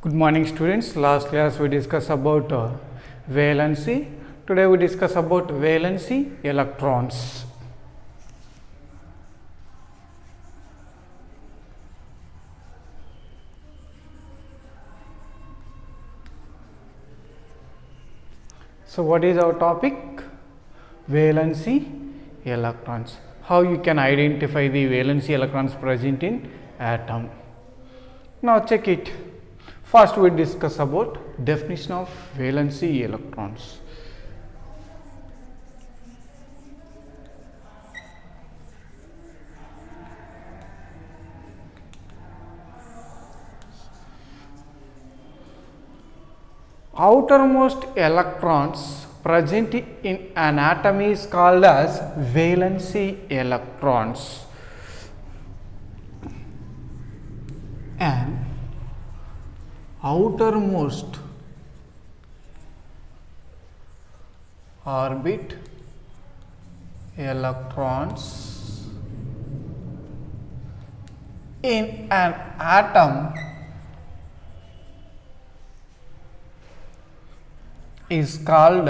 Good morning students. Last class we discussed about valency. Today we discuss about valency electrons. So what is our topic? Valency electrons. How you can identify the valency electrons present in atom. Now check it. First we discuss about definition of valency electrons. Outermost electrons present in an atom is called as valency electrons. And outermost orbit electrons in an atom is called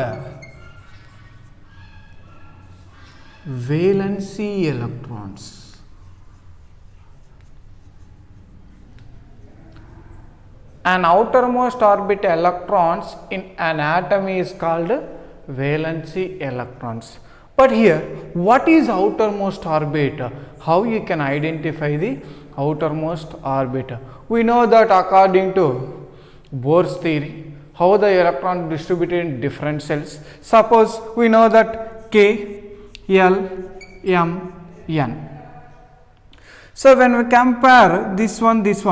valency electrons. An outermost orbit electrons in an atom is called valency electrons. But here, what is outermost orbit? How you can identify the outermost orbit? We know that according to Bohr's theory, how the electron distributed in different cells. Suppose we know that K, L, M, N. So when we compare this one, this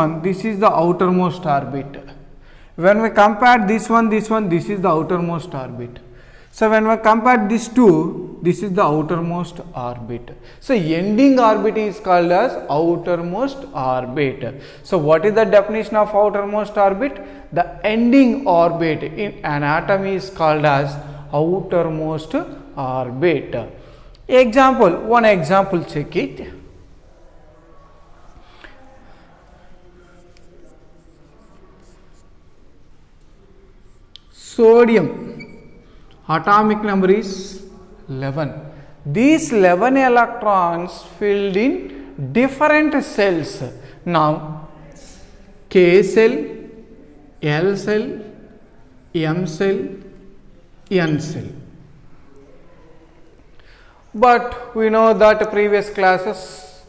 is the outermost orbit. When we compare this one, this is the outermost orbit. So when we compare these two, this is the outermost orbit. So ending orbit is called as outermost orbit. So what is the definition of outermost orbit? The ending orbit in an atom is called as outermost orbit. One example, check it. Sodium, atomic number is 11. These 11 electrons filled in different cells. Now, K cell, L cell, M cell, N cell. But we know that previous classes,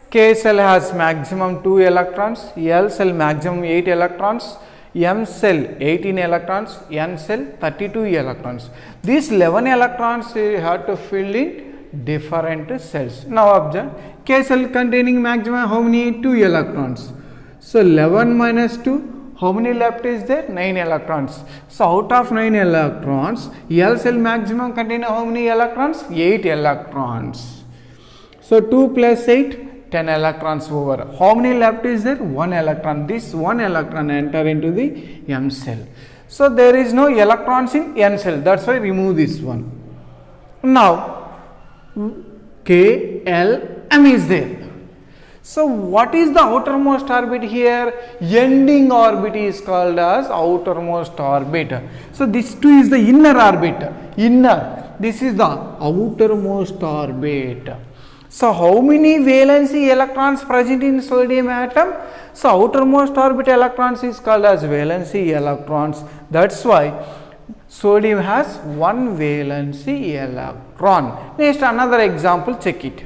K cell has maximum 2 electrons, L cell maximum 8 electrons, M cell 18 electrons, N cell 32 electrons. These 11 electrons you have to fill in different cells. Now observe, K cell containing maximum how many? 2 electrons. So 11 minus 2, how many left is there? 9 electrons. So out of 9 electrons, L cell maximum containing how many electrons? 8 electrons. So 2 plus 8, 10 electrons over. How many left is there? 1 electron. This 1 electron enter into the M cell. So there is no electrons in N cell. That's why remove this one. Now K, L, M is there. So what is the outermost orbit here? Ending orbit is called as outermost orbit. So this 2 is the inner orbit. Inner. This is the outermost orbit. So how many valency electrons present in sodium atom? So outermost orbit electrons is called as valency electrons. That's why sodium has 1 valency electron. Next another example, check it.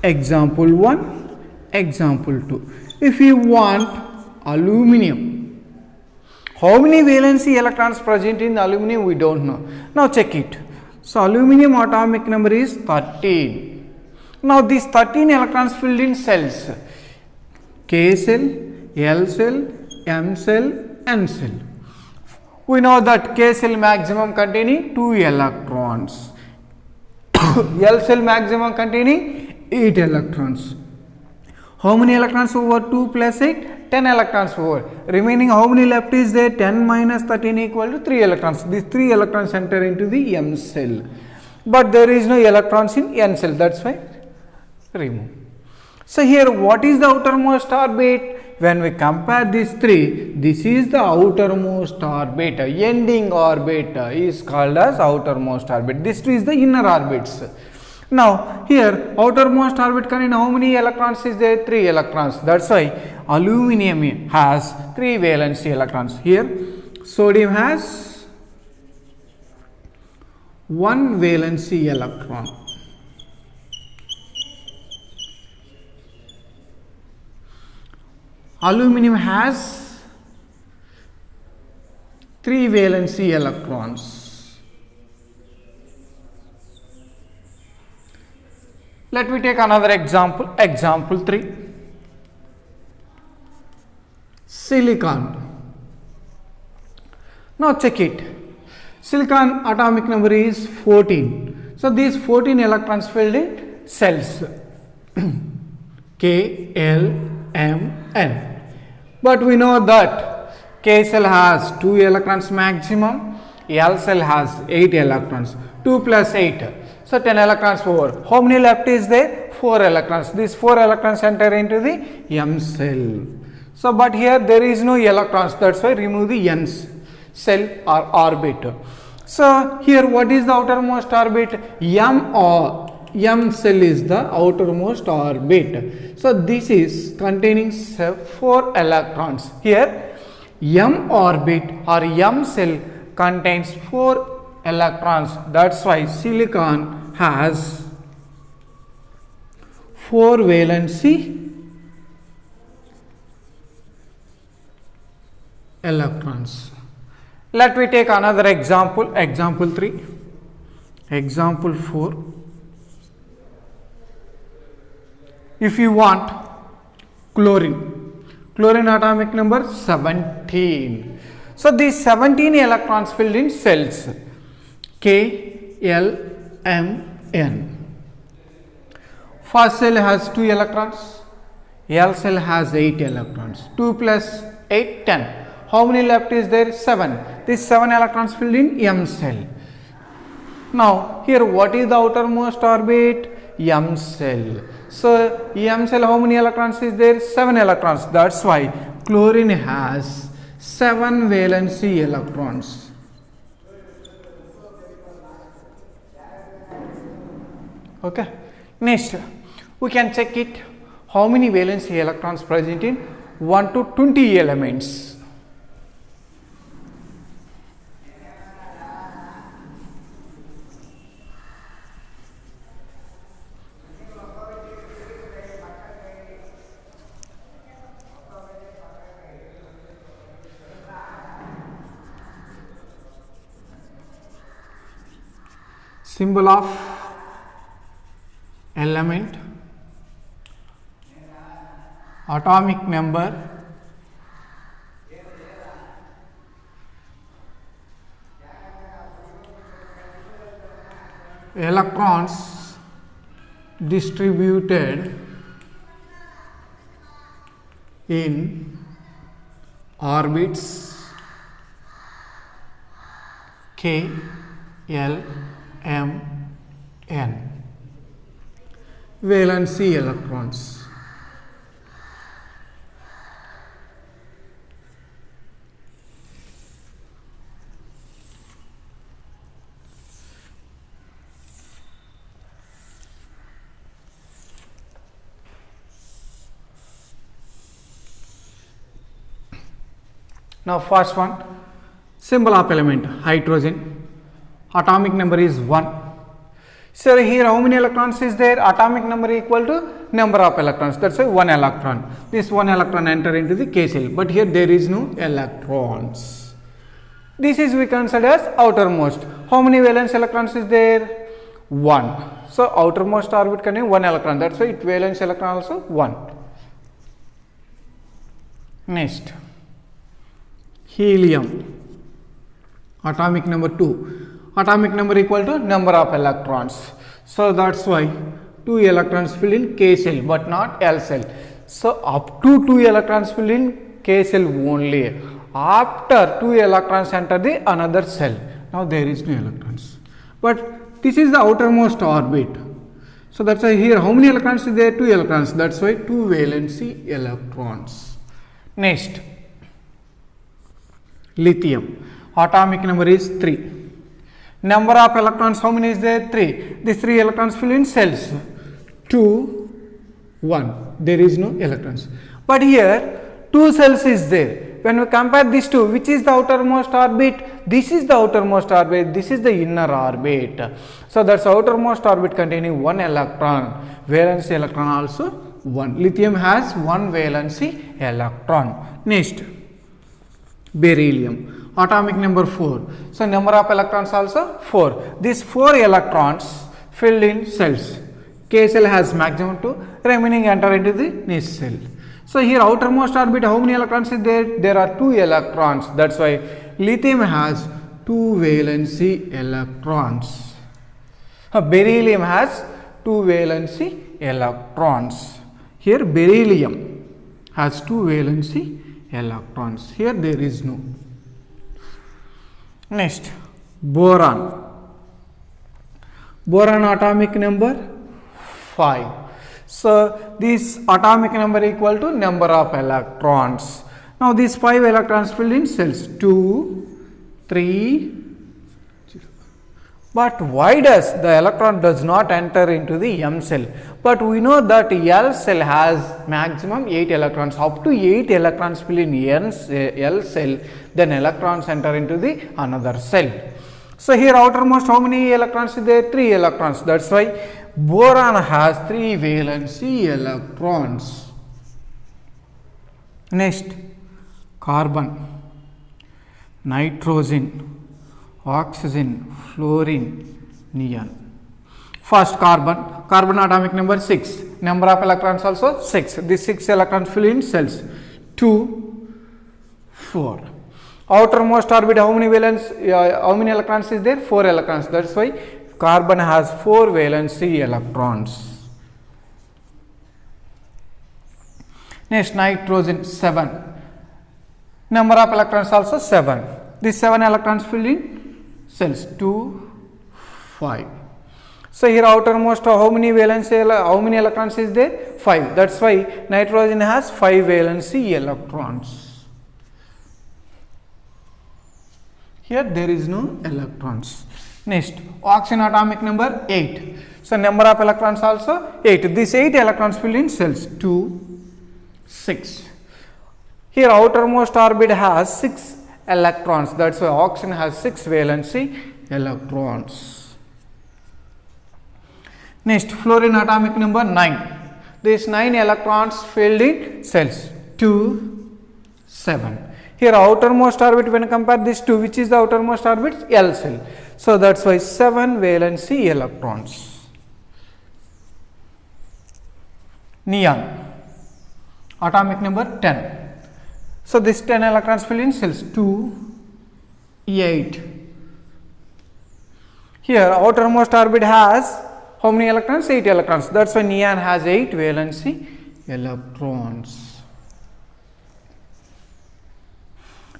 Example 1, example 2. If you want aluminum, how many valency electrons present in aluminum? We don't know. Now check it. So aluminum atomic number is 13. Now these 13 electrons filled in cells. K cell, L cell, M cell, N cell. We know that K cell maximum containing 2 electrons. L cell maximum containing 8 electrons. How many electrons over 2 plus 8? 10 electrons over. Remaining how many left is there? 10 minus 13 equal to 3 electrons. These 3 electrons enter into the M cell. But there is no electrons in N cell. That's why remove. So here what is the outermost orbit? when we compare these three, this is the outermost orbit. Ending orbit is called as outermost orbit. This is the inner orbits. Now here outermost orbit contain how many electrons is there? 3 electrons. That's why aluminum has 3 valency electrons. Here sodium has 1 valency electron. Aluminum has 3 valency electrons. Let me take another example. Example 3. Silicon. Now check it. Silicon atomic number is 14. So these 14 electrons filled in cells. K, L, M, N. But we know that K cell has 2 electrons maximum. L cell has 8 electrons. 2 plus 8. So 10 electrons over. How many left is there? 4 electrons. These 4 electrons enter into the M cell. So but here there is no electrons. That's why remove the N cell or orbit. So here what is the outermost orbit? M cell is the outermost orbit. So this is containing 4 electrons. Here M orbit or M cell contains 4 electrons. That's why silicon has 4 valency electrons. Let me take another example. Example 3. Example 4. If you want chlorine, chlorine atomic number 17. So these 17 electrons filled in cells K, L, M, N. First cell has 2 electrons. L cell has 8 electrons. 2 plus 8, 10. How many left is there? 7. These 7 electrons filled in M cell. Now here what is the outermost orbit? M cell. So M cell how many electrons is there? 7 electrons. That's why chlorine has 7 valency electrons. Okay. Next we can check it. How many valency electrons present in 1 to 20 elements? Symbol of element, atomic number, electrons distributed in orbits K, L, M, N. Valency electrons. Now first one, symbol of element hydrogen, atomic number is 1. So here how many electrons is there? Atomic number equal to number of electrons. That's why 1 electron. This 1 electron enter into the K cell, but here there is no electrons. This is we consider as outermost. How many valence electrons is there? 1. So outermost orbit contain 1 electron. That's why it valence electron also 1. Next, helium, atomic number 2. Atomic number equal to number of electrons. So that's why 2 electrons fill in K cell but not L cell. So up to 2 electrons fill in K cell only. After 2 electrons enter the another cell. Now there is no electrons. But this is the outermost orbit. So that's why here how many electrons is there? 2 electrons. That's why 2 valency electrons. Next, lithium. Atomic number is 3. Number of electrons, how many is there? 3. These 3 electrons fill in cells. 2, 1. There is no electrons. But here 2 cells is there. When we compare these two, which is the outermost orbit? This is the outermost orbit. This is the inner orbit. So that's outermost orbit containing 1 electron. Valency electron also 1. Lithium has 1 valency electron. Next, beryllium. Atomic number 4. So number of electrons also 4. These 4 electrons filled in cells. K cell has maximum 2. Remaining enter into the next cell. So here outermost orbit, how many electrons is there? There are 2 electrons. That's why lithium has 2 valency electrons. Beryllium has 2 valency electrons. Here beryllium has 2 valency electrons. Here there is no. Next, boron. Boron atomic number 5. So this atomic number equal to number of electrons. Now these 5 electrons filled in cells 2, 3, 0. But why does the electron does not enter into the M cell? But we know that L cell has maximum 8 electrons. Up to 8 electrons fill in L cell, then electrons enter into the another cell. So here outermost how many electrons is there? 3 electrons. That's why boron has 3 valency electrons. Next, carbon, nitrogen, oxygen, fluorine, neon. First carbon. Carbon atomic number 6. Number of electrons also 6. These 6 electrons fill in cells 2, 4. Outermost orbit, how many electrons is there? 4 electrons. That's why carbon has 4 valency electrons. Next, nitrogen 7. Number of electrons also 7. These 7 electrons fill in cells 2, 5. So here outermost how many electrons is there? 5. That's why nitrogen has 5 valency electrons. Here there is no electrons. Next, oxygen atomic number 8. So number of electrons also 8. These 8 electrons fill in cells 2, 6. Here outermost orbit has 6 electrons. That's why oxygen has 6 valency electrons. Next, fluorine atomic number 9. These 9 electrons filled in cells 2, 7. Here outermost orbit, when compare these two, which is the outermost orbit? L cell. So that's why 7 valency electrons. Neon atomic number 10. So this 10 electrons fill in cells 2, 8. Here outermost orbit has how many electrons? 8 electrons. That's why neon has 8 valency electrons.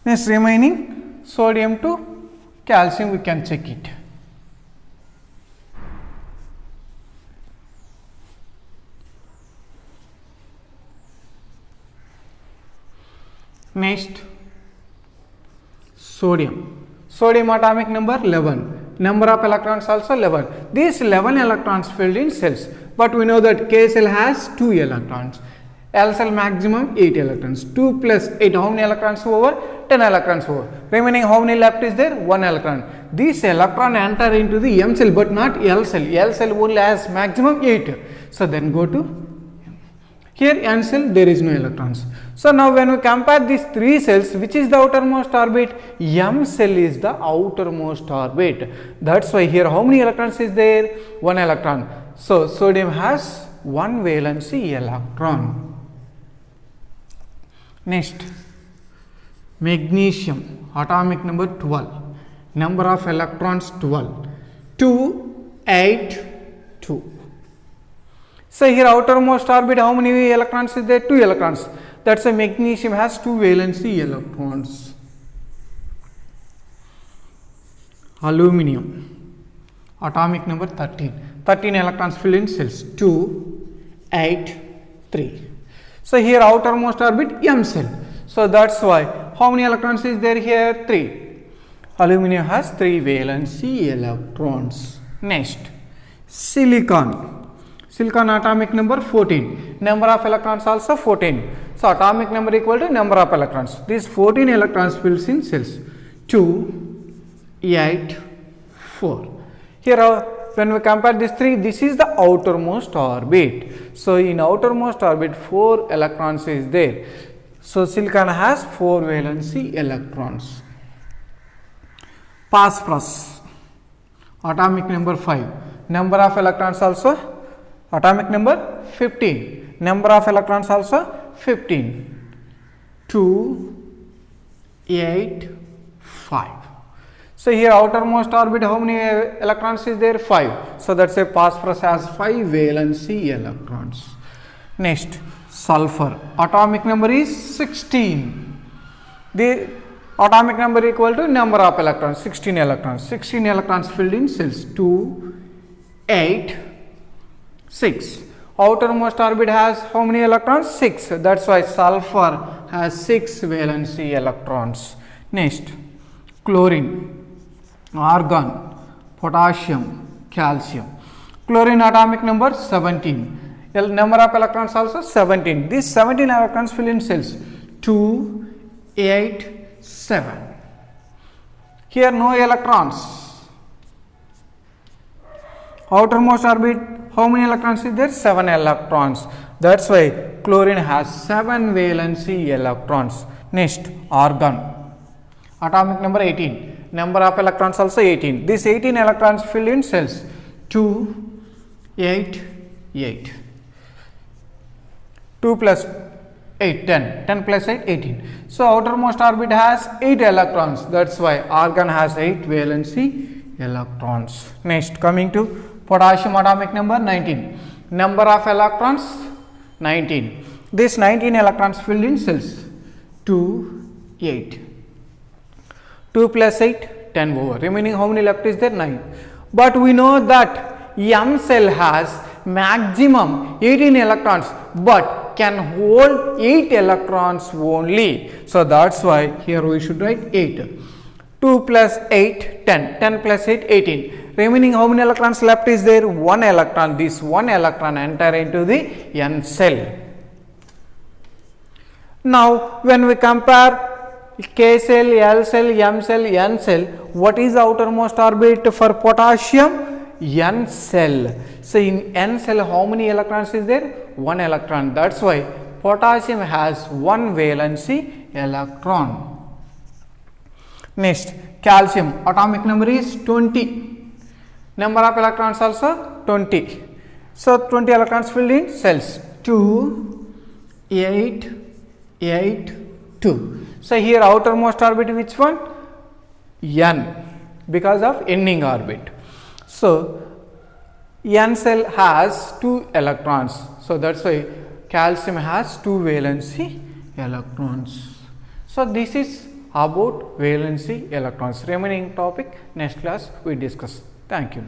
Next, remaining sodium to calcium, we can check it. Next, sodium. Sodium atomic number 11. Number of electrons also 11. These 11 electrons filled in cells. But we know that K cell has 2 electrons. L cell maximum 8 electrons. 2 plus 8, how many electrons over? 10 electrons over. Remaining how many left is there? 1 electron. These electron enter into the M cell but not L cell. L cell only has maximum 8. So then go to M. Here N cell there is no electrons. So now when we compare these 3 cells, which is the outermost orbit? M cell is the outermost orbit. That's why here how many electrons is there? 1 electron. So sodium has 1 valency electron. Next, magnesium atomic number 12. Number of electrons 12. 2, 8, 2. So here outermost orbit, how many electrons is there? 2 electrons. That's why magnesium has 2 valency electrons. Aluminium atomic number 13. 13 electrons fill in cells 2, 8, 3. So here outermost orbit M cell. So that's why how many electrons is there here? 3. Aluminum has 3 valency electrons. Next, silicon. Silicon atomic number 14. Number of electrons also 14. So atomic number equal to number of electrons. These 14 electrons fills in cells. 2, 8, 4. Here when we compare these 3, this is the outermost orbit. So in outermost orbit 4 electrons is there. So silicon has 4 valency electrons. Phosphorus, atomic number 5. Number of electrons also atomic number 15. Number of electrons also 15. 2, 8, 5. So here outermost orbit how many electrons is there? 5. So that's a phosphorus has 5 valency electrons. Next, sulfur, atomic number is 16. The atomic number equal to number of electrons, 16 electrons. 16 electrons filled in cells. 2, 8, 6. Outermost orbit has how many electrons? 6. That's why sulfur has 6 valency electrons. Next, chlorine, argon, potassium, calcium. Chlorine atomic number 17. Number of electrons also 17. These 17 electrons fill in cells. 2, 8, 7. Here no electrons. Outermost orbit, how many electrons is there? 7 electrons. That's why chlorine has 7 valency electrons. Next, argon, atomic number 18. Number of electrons also 18. These 18 electrons fill in cells. 2, 8, 8. 2 plus 8, 10. 10 plus 8, 18. So outermost orbit has 8 electrons. That's why argon has 8 valency electrons. Next, coming to potassium, atomic number 19. Number of electrons 19. These 19 electrons filled in cells. 2, 8. 2 plus 8, 10 over. Remaining how many left is there? 9. But we know that M cell has maximum 18 electrons but can hold 8 electrons only. So that's why here we should write 8. 2 plus 8, 10. 10 plus 8, 18. Remaining how many electrons left is there? 1 electron. This 1 electron enter into the N cell. Now when we compare K cell, L cell, M cell, N cell, what is the outermost orbit for potassium? N cell. So in N cell how many electrons is there? 1 electron. That's why potassium has 1 valency electron. Next, calcium, atomic number is 20. Number of electrons also 20. So 20 electrons filled in cells. 2, 8, 8, 2. So here outermost orbit which one? N, because of ending orbit. So N cell has 2 electrons. So that's why calcium has 2 valency electrons. So this is about valency electrons. Remaining topic next class we discuss. Thank you.